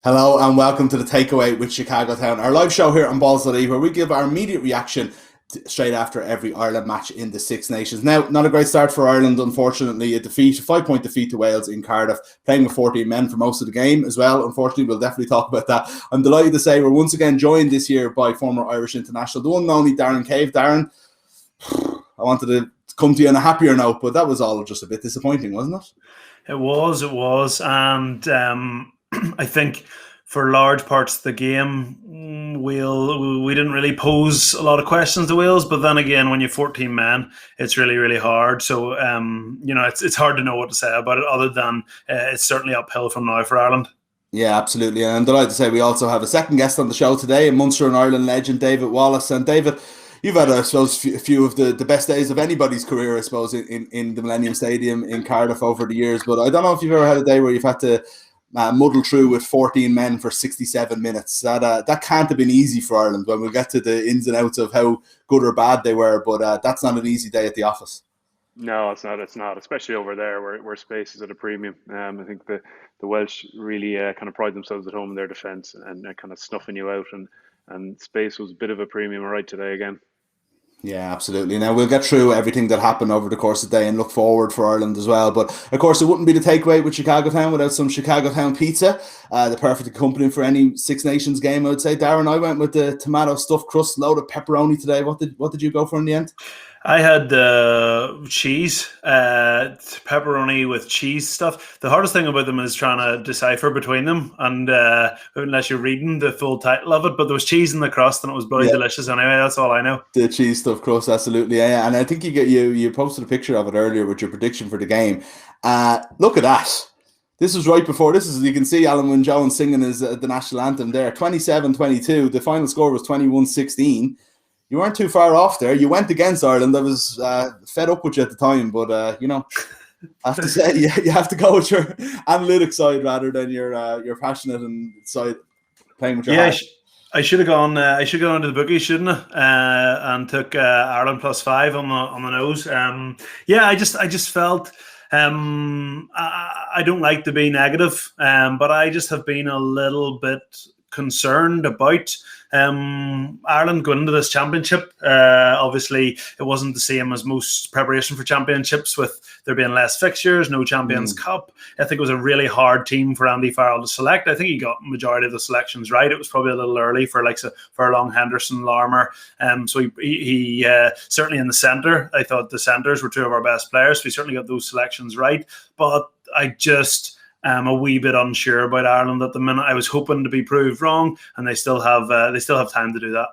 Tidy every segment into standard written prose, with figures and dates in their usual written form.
Hello and welcome to the Takeaway with Chicago Town, our live show here on Balls.ie, where we give our immediate reaction straight after every Ireland match in the Six Nations. Now, not a great start for Ireland, unfortunately. A 5-point defeat to Wales in Cardiff, playing with 14 men for most of the game as well. Unfortunately, we'll definitely talk about that. I'm delighted to say we're once again joined this year by former Irish international, the one and only Darren Cave. Darren, I wanted to come to you on a happier note, but that was all just a bit disappointing, wasn't it? And I think for large parts of the game, we didn't really pose a lot of questions to Wales. But then again, when you're 14 men, it's really, really hard. So it's hard to know what to say about it, other than it's certainly uphill from now for Ireland. Yeah, absolutely. And I'm delighted to say we also have a second guest on the show today, a Munster and Ireland legend, David Wallace. And David, you've had, I suppose, a few of the best days of anybody's career, I suppose, in the Millennium Stadium in Cardiff over the years. But I don't know if you've ever had a day where you've had to muddle through with 14 men for 67 minutes. That can't have been easy for Ireland. When we'll get to the ins and outs of how good or bad they were, but that's not an easy day at the office. No, it's not. It's not, especially over there where space is at a premium. I think the Welsh really kind of pride themselves at home in their defence and kind of snuffing you out, and space was a bit of a premium right today again. Yeah, absolutely. Now, we'll get through everything that happened over the course of the day and look forward for Ireland as well. But, of course, it wouldn't be the takeaway with Chicago Town without some Chicago Town pizza, the perfect accompaniment for any Six Nations game, I would say. Darren, I went with the tomato stuffed crust, load of pepperoni today. What did you go for in the end? I had cheese, pepperoni with cheese stuff. The hardest thing about them is trying to decipher between them, and unless you're reading the full title of it. But there was cheese in the crust, and it was bloody delicious anyway. That's all I know. The cheese stuffed crust, absolutely. Yeah. And I think you posted a picture of it earlier with your prediction for the game. Look at that. This was right before. You can see Alan Wynne Jones singing the national anthem there. 27-22. The final score was 21-16. You weren't too far off there. You went against Ireland. I was fed up with you at the time, but I have to say you have to go with your analytic side rather than your passionate and side playing with your heart. I should have gone. I should go into the bookies, shouldn't I? And took Ireland +5 on the nose. I just felt. I don't like to be negative, but I just have been a little bit concerned about Ireland going into this championship. Obviously, it wasn't the same as most preparation for championships, with there being less fixtures, no Champions Cup. I think it was a really hard team for Andy Farrell to select. I think he got majority of the selections right. It was probably a little early for Furlong, Henderson, Larmour. So he certainly in the centre, I thought the centres were two of our best players. So he certainly got those selections right. But I just a wee bit unsure about Ireland at the minute. I was hoping to be proved wrong, and they still have time to do that.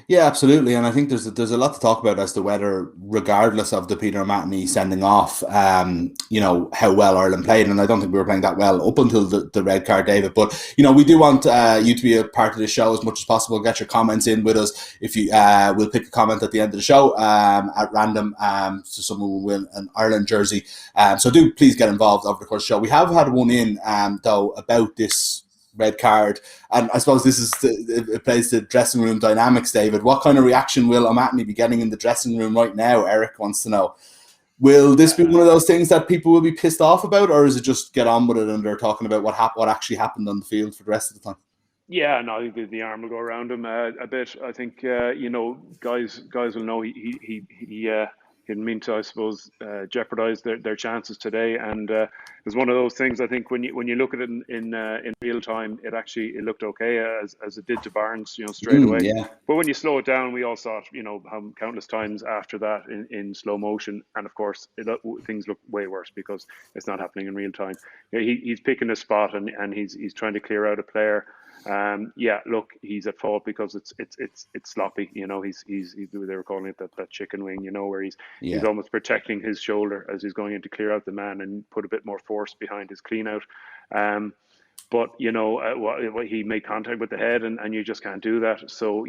Yeah, absolutely, and I think there's a lot to talk about as to whether, regardless of the Peter O'Mahony sending off, how well Ireland played, and I don't think we were playing that well up until the red card, David. But we do want you to be a part of the show as much as possible. Get your comments in with us. If you, we'll pick a comment at the end of the show at random, so someone will win an Ireland jersey. So do please get involved over the course of the show. We have had one in though about this red card, and I suppose this is it plays the dressing room dynamics. David, what kind of reaction will O'Mahony be getting in the dressing room right now? Eric wants to know, will this be one of those things that people will be pissed off about, or is it just get on with it and they're talking about what actually happened on the field for the rest of the time? Yeah, no, I think the arm will go around him a bit. I think guys will know he didn't mean to, I suppose, jeopardize their chances today. And it's one of those things. I think when you look at it in real time, it looked okay as it did to Barnes, straight away. Yeah. But when you slow it down, we all saw it, how countless times after that in slow motion. And of course, things look way worse because it's not happening in real time. He's picking a spot and he's trying to clear out a player. Look, he's at fault because it's sloppy. They were calling it that chicken wing. Where he's almost protecting his shoulder as he's going in to clear out the man and put a bit more force behind his clean out. But he made contact with the head, and you just can't do that. So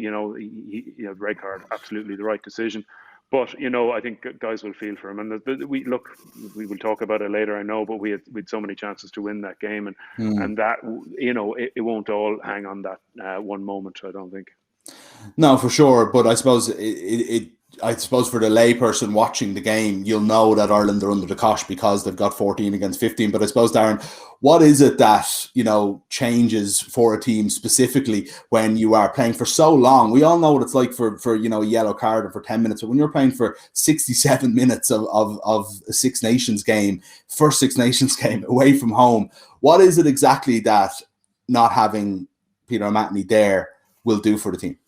red card, absolutely the right decision. But I think guys will feel for him, and we will talk about it later. I know, but we had so many chances to win that game, and that it won't all hang on that one moment. I don't think. No, for sure. But I suppose it I suppose for the layperson watching the game, you'll know that Ireland are under the cosh because they've got 14 against 15. But I suppose, Darren, what is it that, changes for a team specifically when you are playing for so long? We all know what it's like for a yellow card or for 10 minutes. But when you're playing for 67 minutes of a Six Nations game, first Six Nations game away from home, what is it exactly that not having Peter O'Mahony there will do for the team?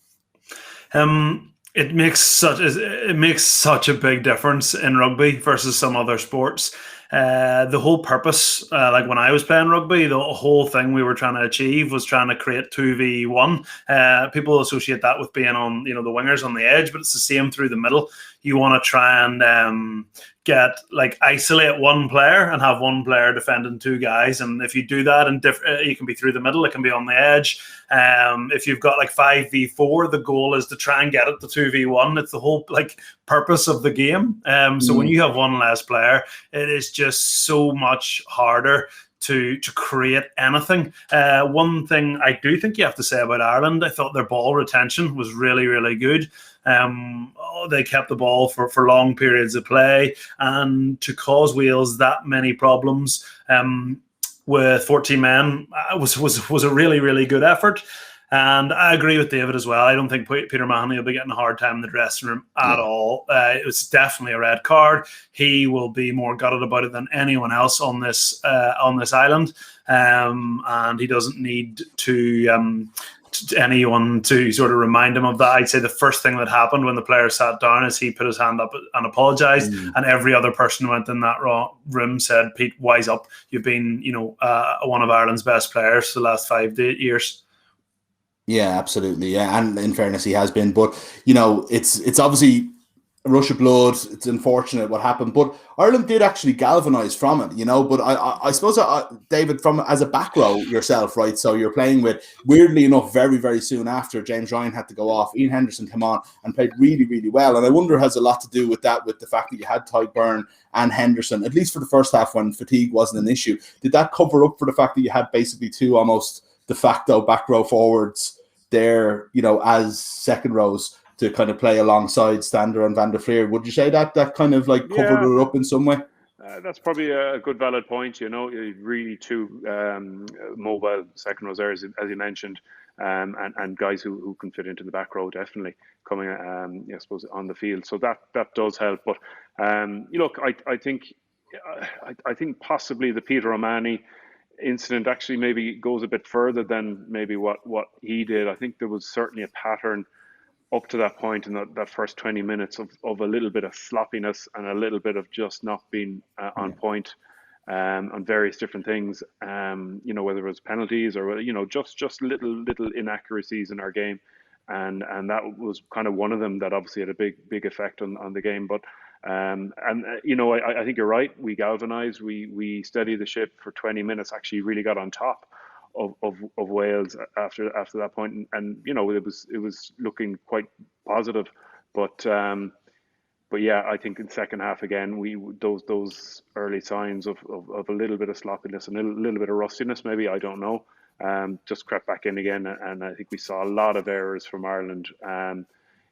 It makes such a big difference in rugby versus some other sports. The whole purpose, like when I was playing rugby, the whole thing we were trying to achieve was trying to create 2v1. People associate that with being on, the wingers on the edge, but it's the same through the middle. You want to try and isolate one player and have one player defending two guys. And if you do that, and you can be through the middle, it can be on the edge. If you've got 5v4, the goal is to try and get it to 2v1. It's the whole purpose of the game. So when you have one less player, it is just so much harder to create anything. One thing I do think you have to say about Ireland, I thought their ball retention was really, really good. They kept the ball for long periods of play, and to cause Wales that many problems with 14 men was a really, really good effort. And I agree with David as well. I don't think Peter O'Mahony will be getting a hard time in the dressing room at all. It was definitely a red card. He will be more gutted about it than anyone else on this island, and he doesn't need to anyone to sort of remind him of that. I'd say the first thing that happened when the player sat down is he put his hand up and apologized, and every other person who went in that room said, "Pete, wise up. You've been, one of Ireland's best players for the last 5 to 8 years." Yeah, absolutely. Yeah, and in fairness, he has been. But it's obviously a rush of blood. It's unfortunate what happened, but Ireland did actually galvanise from it. But I suppose, David, from as a back row yourself, right? So you're playing with, weirdly enough, very, very soon after James Ryan had to go off, Ian Henderson came on and played really, really well. And I wonder has a lot to do with that, with the fact that you had Ty Byrne and Henderson, at least for the first half when fatigue wasn't an issue. Did that cover up for the fact that you had basically two almost de facto back row forwards there, as second rows to kind of play alongside Stander and Van der Fleer? Would you say that kind of covered it up in some way? That's probably a good valid point. Really two mobile second rows there, as you mentioned, and guys who can fit into the back row, definitely coming, I suppose, on the field. So that does help. But look, I think possibly the Peter O'Mahony incident actually maybe goes a bit further than maybe what he did. I think there was certainly a pattern up to that point in that first 20 minutes of a little bit of sloppiness and a little bit of just not being on point on various different things, whether it was penalties or just little inaccuracies in our game, and that was kind of one of them that obviously had a big effect on the game. But I think you're right. We galvanized. We steadied the ship for 20 minutes. Actually, really got on top of Wales after that point, and it was looking quite positive. But yeah, I think in second half again, those early signs of a little bit of sloppiness and a little bit of rustiness, maybe, I don't know, just crept back in again, and I think we saw a lot of errors from Ireland.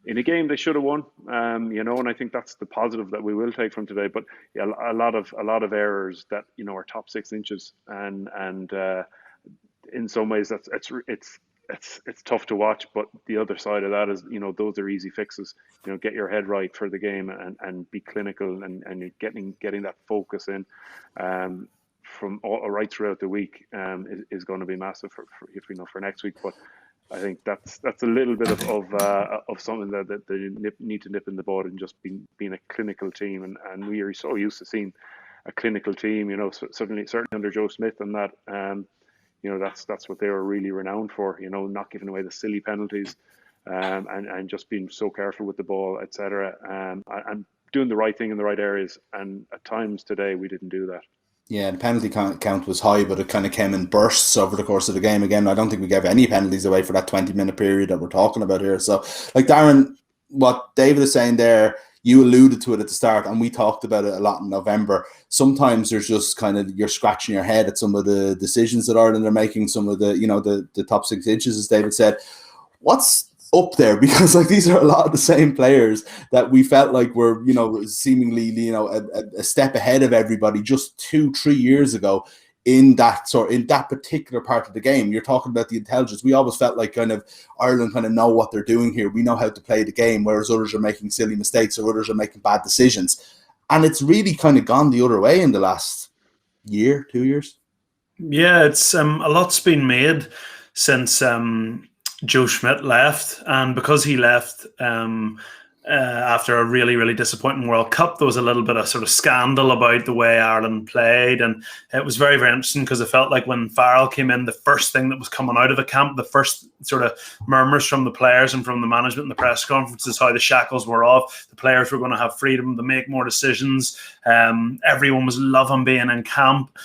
In a game they should have won, and I think that's the positive that we will take from today. But yeah, a lot of errors that are top 6 inches, and in some ways it's tough to watch. But the other side of that is those are easy fixes. Get your head right for the game and be clinical and getting that focus in from right throughout the week is going to be massive for next week. But I think that's a little bit of something that they need to nip in the bud, and just being a clinical team, and we are so used to seeing a clinical team, certainly under Joe Schmidt, and that that's what they were really renowned for, not giving away the silly penalties, and just being so careful with the ball, etc., and doing the right thing in the right areas. And at times today we didn't do that. Yeah, the penalty count was high, but it kind of came in bursts over the course of the game. Again, I don't think we gave any penalties away for that 20-minute period that we're talking about here. So, Darren, what David is saying there, you alluded to it at the start, and we talked about it a lot in November. Sometimes there's just kind of, you're scratching your head at some of the decisions that Ireland are making, some of the top 6 inches, as David said. What's up there, because like these are a lot of the same players that we felt like were, you know, seemingly, you know, a step ahead of everybody just 2-3 years ago in that particular part of the game. You're talking about the intelligence. We always felt like kind of Ireland kind of know what they're doing here. We know how to play the game, whereas others are making silly mistakes or others are making bad decisions. And it's really kind of gone the other way in the last year, 2 years. Yeah, it's a lot's been made since Joe Schmidt left, and because he left after a really, really disappointing World Cup, there was a little bit of sort of scandal about the way Ireland played, and it was very, very interesting because it felt like when Farrell came in, the first thing that was coming out of the camp, the first sort of murmurs from the players and from the management in the press conferences, how the shackles were off, the players were going to have freedom to make more decisions. Everyone was loving being in camp.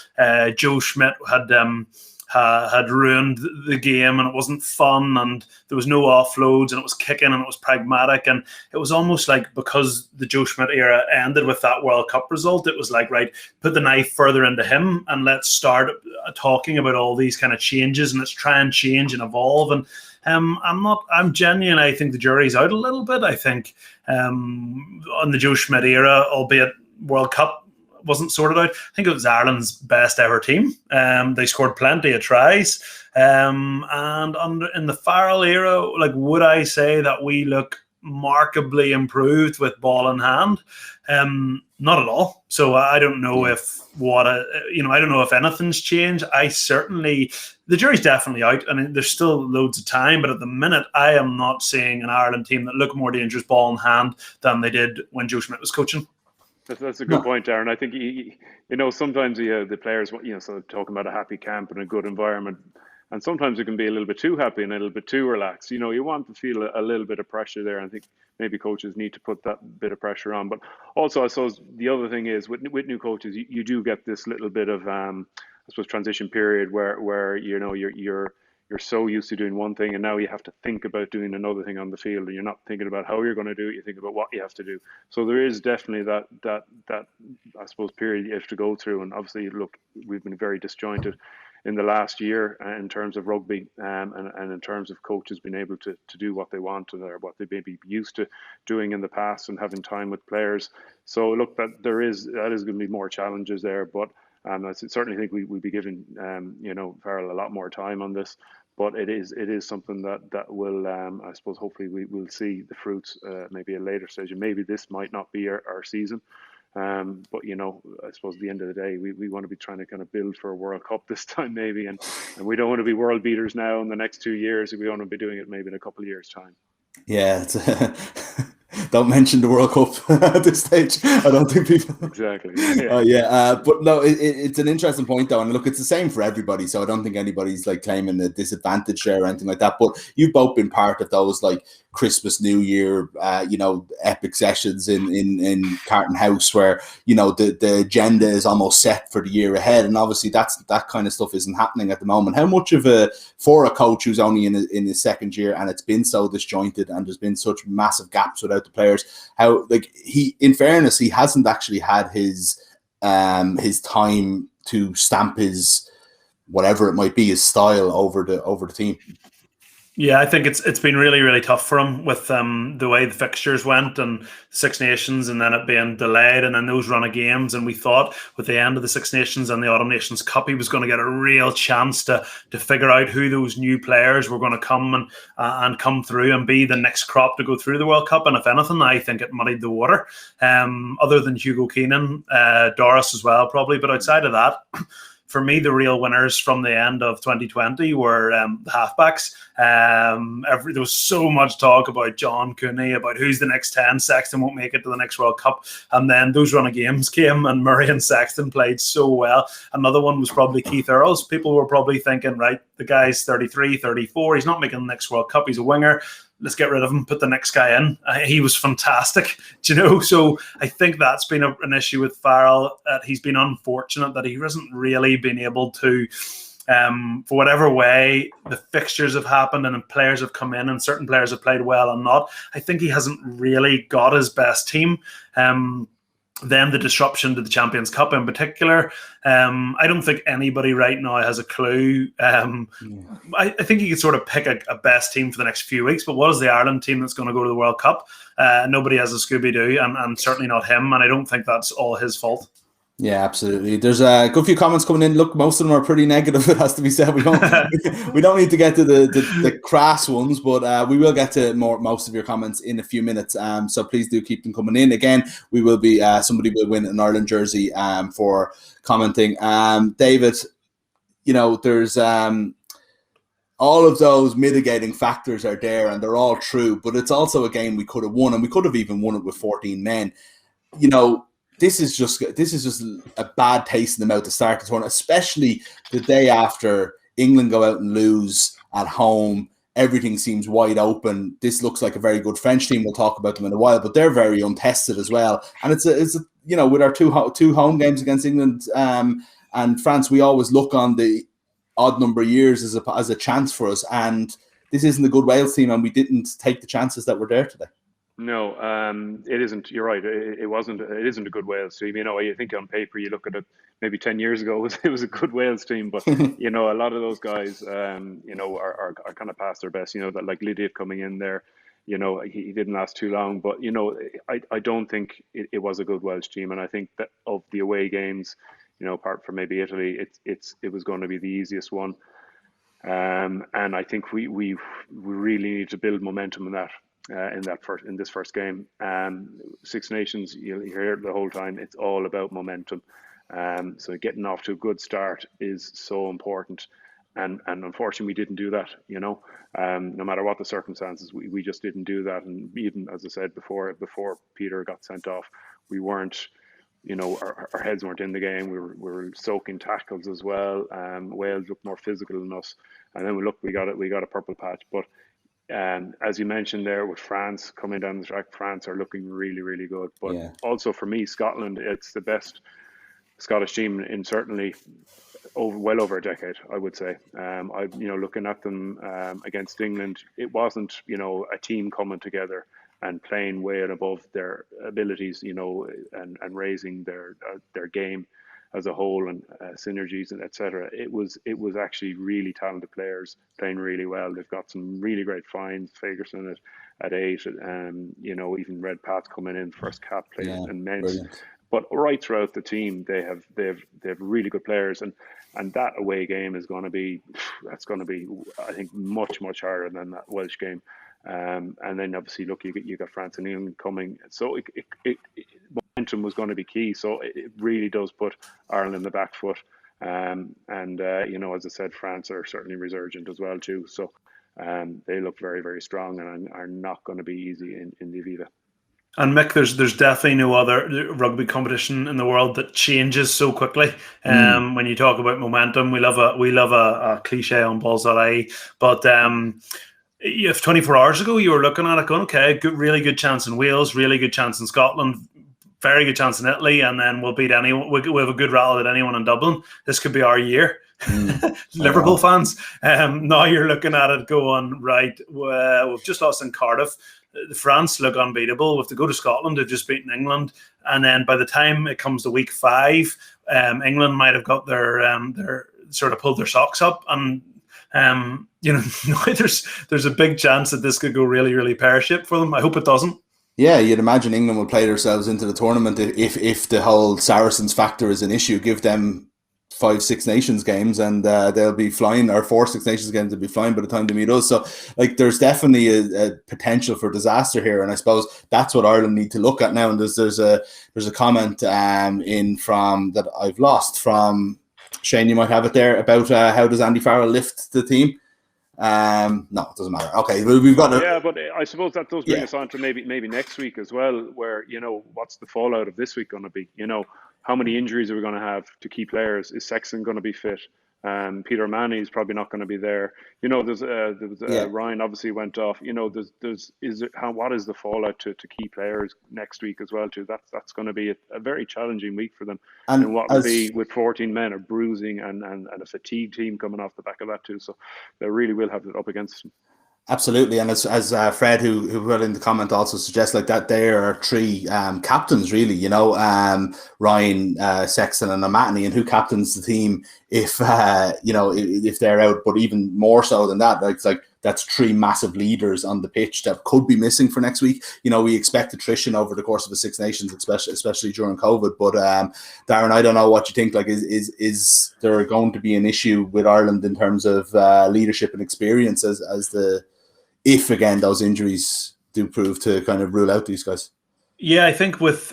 Joe Schmidt had ruined the game, and it wasn't fun, and there was no offloads, and it was kicking, and it was pragmatic, and it was almost like, because the Joe Schmidt era ended with that World Cup result, it was like, right, put the knife further into him and let's start talking about all these kind of changes, and let's try and change and evolve. And I'm genuine. I think the jury's out a little bit. I think on the Joe Schmidt era, albeit World Cup wasn't sorted out, I think it was Ireland's best ever team. They scored plenty of tries. And in the Farrell era, like, would I say that we look markedly improved with ball in hand? Not at all. So I don't know I don't know if anything's changed. The jury's definitely out, and there's still loads of time. But at the minute, I am not seeing an Ireland team that look more dangerous ball in hand than they did when Joe Schmidt was coaching. That's a good point, Darren. I think sometimes the players, sort of talking about a happy camp and a good environment, and sometimes it can be a little bit too happy and a little bit too relaxed. You want to feel a little bit of pressure there. I think maybe coaches need to put that bit of pressure on. But also, I suppose the other thing is with new coaches, you do get this little bit of transition period where you're so used to doing one thing, and now you have to think about doing another thing on the field, and you're not thinking about how you're going to do it. You think about what you have to do. So there is definitely that I suppose period you have to go through. And obviously, look, we've been very disjointed in the last year in terms of rugby, and in terms of coaches being able to do what they want or what they may be used to doing in the past and having time with players. So look, that is going to be more challenges there, but I certainly think we'll be giving Farrell a lot more time on this. But it is something that will, I suppose, hopefully we will see the fruits maybe at a later stage. And maybe this might not be our season. But, I suppose at the end of the day, we want to be trying to kind of build for a World Cup this time maybe. And we don't want to be world beaters now in the next 2 years. We want to be doing it maybe in a couple of years' time. Yeah, don't mention the World Cup at this stage. I don't think people exactly. But no, it's an interesting point though, and look, it's the same for everybody. So I don't think anybody's like claiming a disadvantage there or anything like that. But you've both been part of those like Christmas, New Year, epic sessions in Carton House where the agenda is almost set for the year ahead, and obviously that kind of stuff isn't happening at the moment. How much of for a coach who's only in his second year and it's been so disjointed and there's been such massive gaps without the players, how in fairness he hasn't actually had his time to stamp his whatever it might be, his style over the team. Yeah, I think it's been really, really tough for him with the way the fixtures went and Six Nations, and then it being delayed, and then those run of games. And we thought with the end of the Six Nations and the Autumn Nations Cup, he was going to get a real chance to figure out who those new players were going to come and come through and be the next crop to go through the World Cup. And if anything, I think it muddied the water. Other than Hugo Keenan, Doris as well, probably. But outside of that, for me, the real winners from the end of 2020 were the halfbacks. There was so much talk about John Cooney, about who's the next 10. Sexton won't make it to the next World Cup. And then those run of games came, and Murray and Sexton played so well. Another one was probably Keith Earls. People were probably thinking, right, the guy's 33, 34. He's not making the next World Cup. He's a winger. Let's get rid of him, put the next guy in. He was fantastic, So I think that's been an issue with Farrell. He's been unfortunate that he hasn't really been able to, for whatever way the fixtures have happened and players have come in and certain players have played well and not. I think he hasn't really got his best team. then the disruption to the Champions Cup in particular. I don't think anybody right now has a clue. I think you could sort of pick a best team for the next few weeks, but what is the Ireland team that's going to go to the World Cup? Nobody has a Scooby-Doo, and certainly not him, and I don't think that's all his fault. Yeah, absolutely. There's a good few comments coming in. Look, most of them are pretty negative, it has to be said. We don't need to get to the crass ones, but we will get to most of your comments in a few minutes. So please do keep them coming in. Again, we will be somebody will win an Ireland jersey for commenting. David, there's all of those mitigating factors are there, and they're all true. But it's also a game we could have won, and we could have even won it with 14 men. This is just a bad taste in the mouth to start the tournament, especially the day after England go out and lose at home. Everything seems wide open. This looks like a very good French team. We'll talk about them in a while, but they're very untested as well. And it's with our two home games against England and France, we always look on the odd number of years as a chance for us. And this isn't a good Wales team, and we didn't take the chances that were there today. No, it isn't. You're right. It wasn't. It isn't a good Wales team. I think on paper you look at it. Maybe 10 years ago it was a good Wales team, but a lot of those guys, are kind of past their best. That like Lydiath coming in there, he didn't last too long. But I don't think it was a good Welsh team, and I think that of the away games, apart from maybe Italy, it was going to be the easiest one. And I think we really need to build momentum in that. In this first game, Six Nations, you hear it the whole time. It's all about momentum. So getting off to a good start is so important, and unfortunately we didn't do that. No matter what the circumstances, we just didn't do that. And even as I said before Peter got sent off, we weren't. Our heads weren't in the game. We were soaking tackles as well. Wales looked more physical than us, and then we got a purple patch, but. As you mentioned there, with France coming down the track, France are looking really, really good. But also for me, Scotland, it's the best Scottish team in certainly well over a decade, I would say. Looking at them against England, it wasn't a team coming together and playing way and above their abilities, and raising their game as a whole, and synergies and etc. It was actually really talented players playing really well. They've got some really great finds. Fagerson at 8, even Red Pat coming in first cap playing immense. Brilliant. But right throughout the team, they have really good players, and that away game is going to be I think much harder than that Welsh game. And then obviously look, you got France and England coming, so it momentum was going to be key. So it really does put Ireland in the back foot, as I said, France are certainly resurgent as well too. So they look very, very strong and are not going to be easy in the Aviva. And Mick, there's definitely no other rugby competition in the world that changes so quickly. When you talk about momentum, we love a cliche on Balls.ie, but if 24 hours ago you were looking at it going, okay, really good chance in Wales, really good chance in Scotland, very good chance in Italy, and then we'll beat anyone. We have a good rattle at anyone in Dublin. This could be our year. Liverpool fans. Now you're looking at it going, right, we've just lost in Cardiff. France look unbeatable. We have to go to Scotland. They've just beaten England, and then by the time it comes to week 5, England might have got their sort of pulled their socks up, and there's a big chance that this could go really, really pear-shaped for them. I hope it doesn't. Yeah, you'd imagine England will play themselves into the tournament if the whole Saracens factor is an issue. Give them 5 Six Nations games and they'll be flying, or 4 Six Nations games, they'll be flying by the time they meet us. So like there's definitely a potential for disaster here, and I suppose that's what Ireland need to look at now. And there's a comment in from that I've lost from Shane, you might have it there, about how does Andy Farrell lift the team. No, it doesn't matter. Okay, we've got but I suppose that does bring us on to maybe next week as well, where what's the fallout of this week going to be? How many injuries are we going to have to key players? Is Sexton going to be fit? Peter Manny is probably not going to be there. Ryan obviously went off. What is the fallout to key players next week as well too? That's going to be a very challenging week for them. And what will be with 14 men of bruising and a fatigue team coming off the back of that too. So they really will have it up against them. Absolutely, and as Fred, who put in the comment, also suggests, like, that there are three captains, really. Ryan, Sexton, and O'Mahony, and who captains the team if if they're out. But even more so than that, it's like that's three massive leaders on the pitch that could be missing for next week. We expect attrition over the course of the Six Nations, especially during COVID. But Darren, I don't know what you think. Like, is there going to be an issue with Ireland in terms of leadership and experience if again those injuries do prove to kind of rule out these guys? Yeah, I think with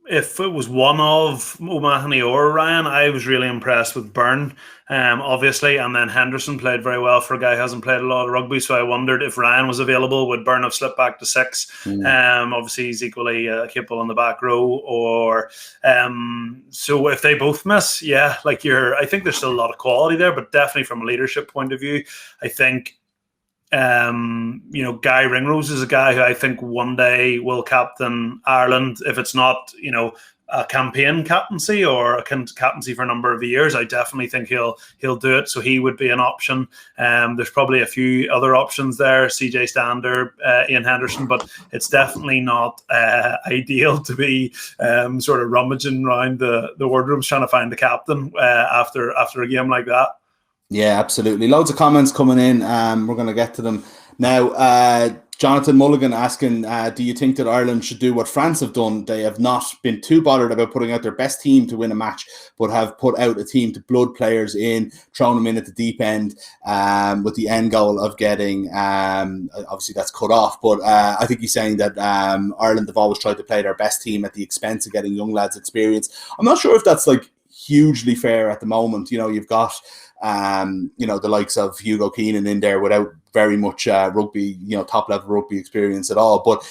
if it was one of O'Mahony or Ryan, I was really impressed with Byrne, obviously, and then Henderson played very well for a guy who hasn't played a lot of rugby. So I wondered if Ryan was available, would Byrne have slipped back to 6? Obviously, he's equally capable in the back row. Or so if they both miss, I think there's still a lot of quality there, but definitely from a leadership point of view, I think. Guy Ringrose is a guy who I think one day will captain Ireland. If it's not, a campaign captaincy or a captaincy for a number of years, I definitely think he'll do it. So he would be an option. There's probably a few other options there: CJ Stander, Ian Henderson, but it's definitely not ideal to be sort of rummaging around the wardrobes trying to find the captain after a game like that. Yeah, absolutely. Loads of comments coming in. We're going to get to them now. Jonathan Mulligan asking, do you think that Ireland should do what France have done? They have not been too bothered about putting out their best team to win a match, but have put out a team to blood players in, thrown them in at the deep end, with the end goal of getting, obviously that's cut off, but I think he's saying that Ireland have always tried to play their best team at the expense of getting young lads experience. I'm not sure if that's like hugely fair at the moment. You've got the likes of Hugo Keenan in there without very much rugby, top level rugby experience at all. But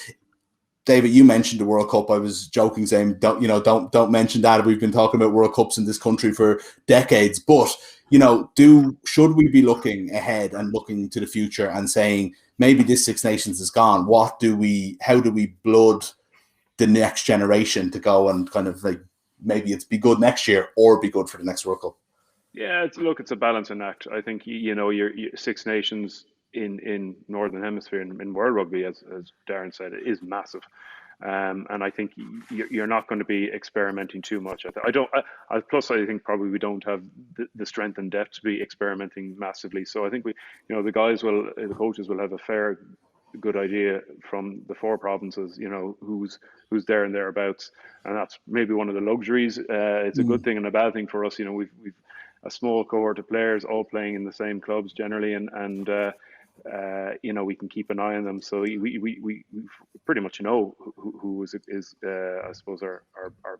David, you mentioned the World Cup. I was joking saying don't mention that. We've been talking about World Cups in this country for decades. But should we be looking ahead and looking to the future and saying maybe this Six Nations is gone? How do we blood the next generation to go and kind of like maybe it's be good next year or be good for the next World Cup? Yeah, it's a balancing act. I think your Six Nations in Northern Hemisphere in World Rugby, as Darren said, it is massive, and I think you're not going to be experimenting too much. Plus, I think probably we don't have the strength and depth to be experimenting massively. So I think the coaches will have a good idea from the four provinces, who's there and thereabouts, and that's maybe one of the luxuries. It's a good thing and a bad thing for us. We've a small cohort of players all playing in the same clubs generally, and we can keep an eye on them. So we pretty much know who is I suppose our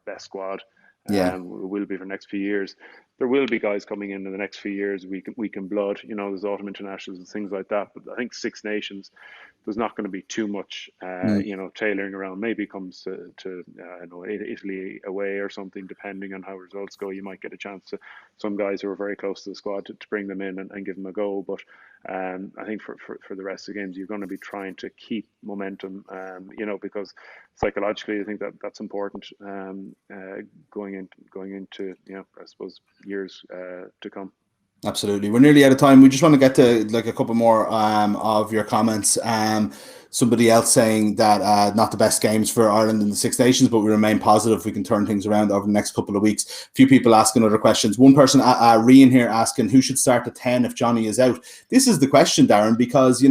best squad. Will be for the next few years. There will be guys coming in the next few years. We can blood. There's autumn internationals and things like that. But I think Six Nations, there's not going to be too much, tailoring around. Maybe it comes to Italy away or something, depending on how results go. You might get a chance to some guys who are very close to the squad to bring them in and give them a go. But I think for the rest of the games, you're going to be trying to keep momentum, because psychologically, I think that's important going into I suppose years to come. Absolutely. We're nearly out of time. We just want to get to like a couple more of your comments. Somebody else saying that not the best games for Ireland in the Six Nations, but we remain positive we can turn things around over the next couple of weeks. A few people asking other questions. One person, Rian here, asking who should start at 10 if Johnny is out. This is the question, Darren, because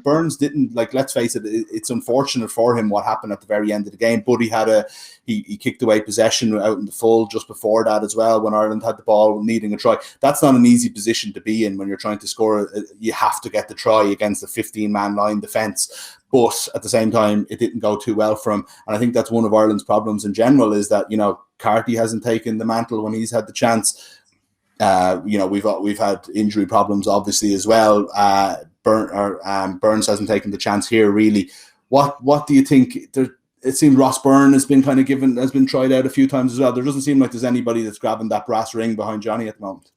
Burns didn't, let's face it, it's unfortunate for him what happened at the very end of the game, but he kicked away possession out in the full just before that as well, when Ireland had the ball needing a try. That's not an easy position to be in when you're trying to score. You have to get the try against the 15-man line defence. But at the same time, it didn't go too well for him. And I think that's one of Ireland's problems in general, is that, Carty hasn't taken the mantle when he's had the chance. We've had injury problems, obviously, as well. Burns hasn't taken the chance here, really. What do you think? It seems Ross Byrne has been tried out a few times as well. There doesn't seem like there's anybody that's grabbing that brass ring behind Johnny at the moment.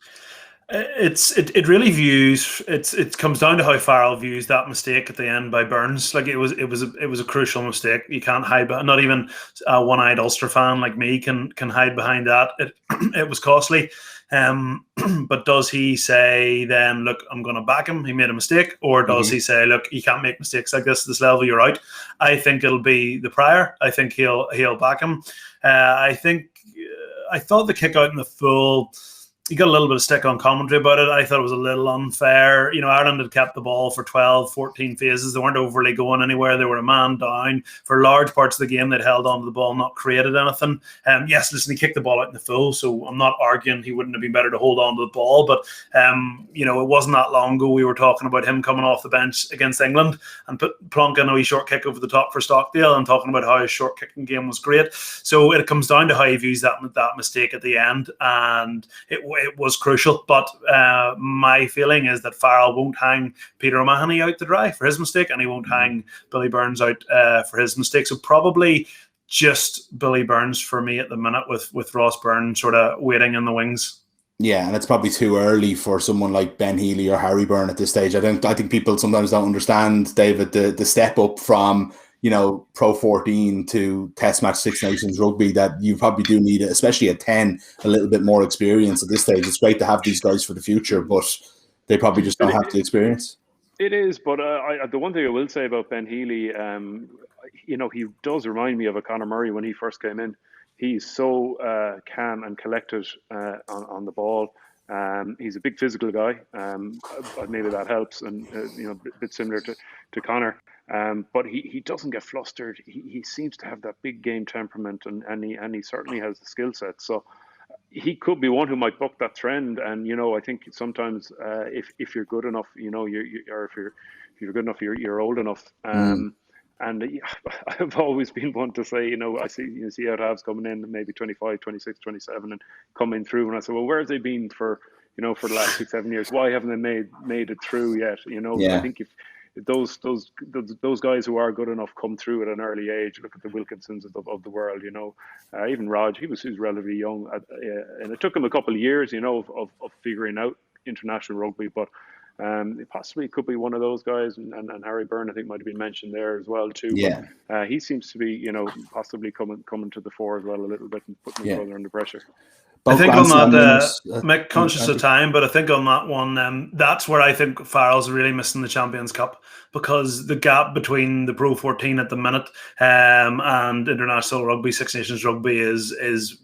It really it comes down to how Farrell views that mistake at the end by Burns. Like it was a crucial mistake. You can't hide behind. Not even a one-eyed Ulster fan like me can hide behind that. It was costly. But does he say then, look, I'm going to back him, he made a mistake? Or does he say, look, you can't make mistakes like this at this level, you're out? I think it'll be the prior. I think he'll back him. I thought the kick out in the full, he got a little bit of stick on commentary about it. I thought it was a little unfair. Ireland had kept the ball for 12, 14 phases. They weren't overly going anywhere. They were a man down. For large parts of the game, they'd held on to the ball, not created anything. Yes, listen, he kicked the ball out in the full, so I'm not arguing he wouldn't have been better to hold on to the ball. But, it wasn't that long ago we were talking about him coming off the bench against England and plonking a wee short kick over the top for Stockdale and talking about how his short kicking game was great. So it comes down to how he views that mistake at the end. And it was crucial, but my feeling is that Farrell won't hang Peter O'Mahony out to dry for his mistake, and he won't hang Billy Burns out for his mistake. So probably just Billy Burns for me at the minute, with Ross Byrne sort of waiting in the wings. Yeah, and it's probably too early for someone like Ben Healy or Harry Byrne at this stage. I think people sometimes don't understand, David, the step up from Pro 14 to Test Match Six Nations rugby, that you probably do need, especially at 10, a little bit more experience at this stage. It's great to have these guys for the future, but they probably just don't have the experience. It is, but the one thing I will say about Ben Healy, he does remind me of a Conor Murray when he first came in. He's so calm and collected on the ball. He's a big physical guy. Maybe that helps, and a bit similar to Conor. But he doesn't get flustered. He seems to have that big game temperament, and he certainly has the skill set. So he could be one who might buck that trend. And I think sometimes if you're good enough, or if you're good enough, you're old enough. And I've always been one to say, I see out halves coming in, maybe 25, 26, 27, and coming through. And I say, well, where have they been for the last 6-7 years? Why haven't they made it through yet? I think if those guys who are good enough come through at an early age, look at the Wilkinsons of the world, even Raj, he was relatively young, and it took him a couple of years, of figuring out international rugby, but it possibly could be one of those guys, and Harry Byrne, I think, might have been mentioned there as well too. Yeah. But he seems to be, possibly coming to the fore as well a little bit and putting his brother under pressure. I think on that, Mick, conscious of time, but I think on that one, that's where I think Farrell's really missing the Champions Cup, because the gap between the Pro 14 at the minute and international rugby, Six Nations rugby is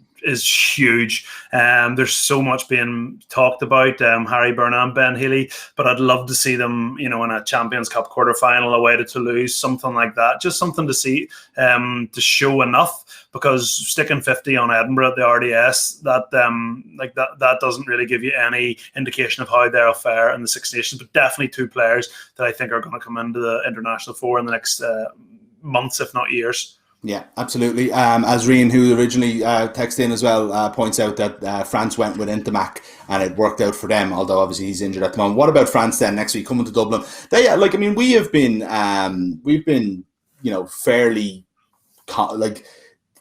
huge. There's so much being talked about, Harry Byrne and Ben Healy, but I'd love to see them, in a Champions Cup quarter-final away to Toulouse, something like that, just something to see, to show enough, because sticking 50 on Edinburgh at the RDS, that doesn't really give you any indication of how they'll fare in the Six Nations, but definitely two players that I think are going to come into the international four in the next months, if not years. Yeah, absolutely. As Rian, who originally texted in as well, points out that France went with Intimac and it worked out for them, although obviously he's injured at the moment. What about France then next week coming to Dublin? We've been fairly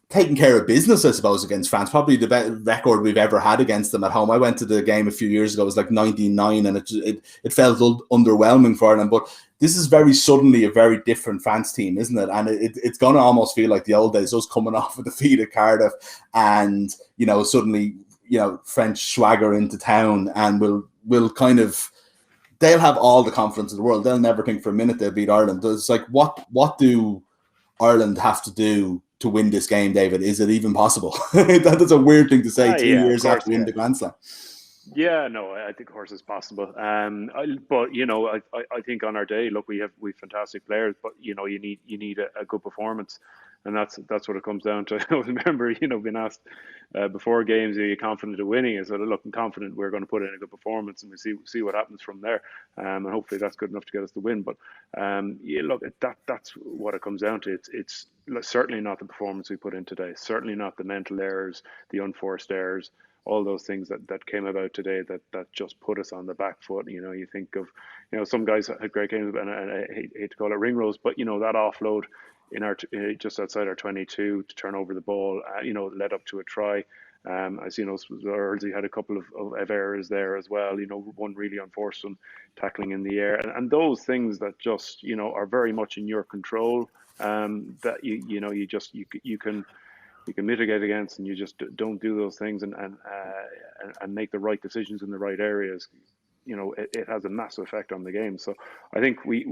taking care of business, I suppose, against France. Probably the best record we've ever had against them at home. I went to the game a few years ago. It was like 19-9, and it felt underwhelming for them. But this is very suddenly a very different France team, isn't it? And it's going to almost feel like the old days, us coming off a defeat at Cardiff, and suddenly French swagger into town, and we'll kind of, they'll have all the confidence in the world. They'll never think for a minute they'll beat Ireland. It's like, what do Ireland have to do to win this game, David? Is it even possible? That's a weird thing to say 2 years after winning the Grand Slam. Yeah, no, I think, of course, it's possible. But I think on our day, look, we have fantastic players, but you need a good performance, and that's what it comes down to. I remember, being asked before games, are you confident of winning? I said, look, I'm confident we're going to put in a good performance, and we see what happens from there, and hopefully that's good enough to get us the win. But look, that's what it comes down to. It's certainly not the performance we put in today. Certainly not the mental errors, the unforced errors, all those things that came about today that just put us on the back foot. You think of, some guys had great games, and I hate to call it ring rows, but that offload in our just outside our 22 to turn over the ball, led up to a try. As Earlsey had a couple of errors there as well. One really unforced one, tackling in the air, and those things that just are very much in your control. That you can mitigate against, and you just don't do those things and make the right decisions in the right areas, it has a massive effect on the game. So I think we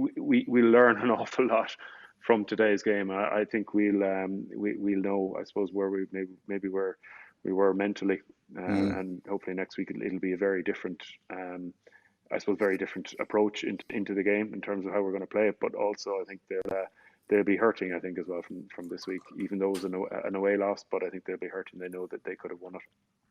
learn an awful lot from today's game. I think we'll know, I suppose, where we maybe where we were mentally, and hopefully next week it'll be a very different, I suppose, very different approach into the game in terms of how we're going to play it. But also, I think they'll be hurting, I think, as well from this week, even though it was an away loss. But I think they'll be hurting. They know that they could have won it.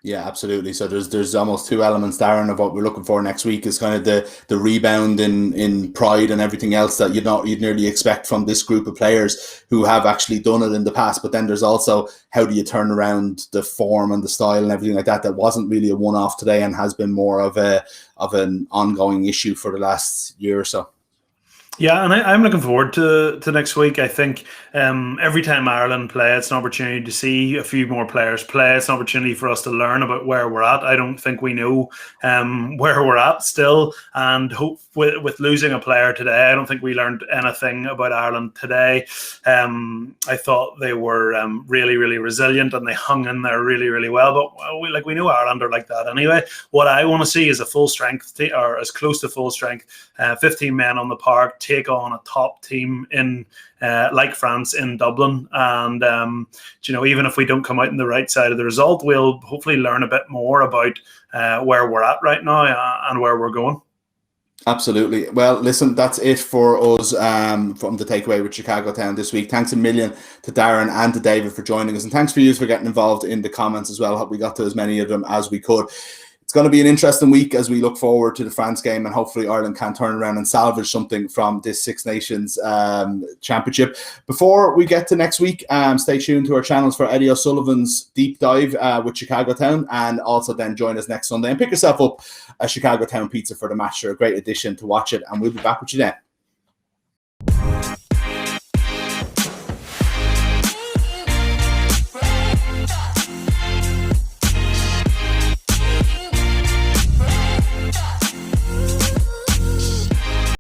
Yeah, absolutely. So there's almost two elements, Darren, of what we're looking for next week is kind of the rebound in pride and everything else that you'd nearly expect from this group of players who have actually done it in the past. But then there's also how do you turn around the form and the style and everything like that wasn't really a one-off today and has been more of an ongoing issue for the last year or so. Yeah, and I'm looking forward to next week. I think every time Ireland play, it's an opportunity to see a few more players play. It's an opportunity for us to learn about where we're at. I don't think we know where we're at still. And hope with losing a player today, I don't think we learned anything about Ireland today. I thought they were really, really resilient and they hung in there really, really well. But we know Ireland are like that anyway. What I want to see is a full strength or as close to full strength, 15 men on the park, take on a top team in like France in Dublin, and even if we don't come out on the right side of the result, we'll hopefully learn a bit more about where we're at right now and where we're going. Absolutely. Well, listen, that's it for us from the takeaway with Chicago Town this week. Thanks a million to Darren and to David for joining us, and thanks for you for getting involved in the comments as well. Hope we got to as many of them as we could. It's going to be an interesting week as we look forward to the France game, and hopefully Ireland can turn around and salvage something from this Six Nations championship. Before we get to next week, stay tuned to our channels for Eddie O'Sullivan's deep dive with Chicago Town, and also then join us next Sunday and pick yourself up a Chicago Town pizza for the match. They're a great addition to watch it, and we'll be back with you then.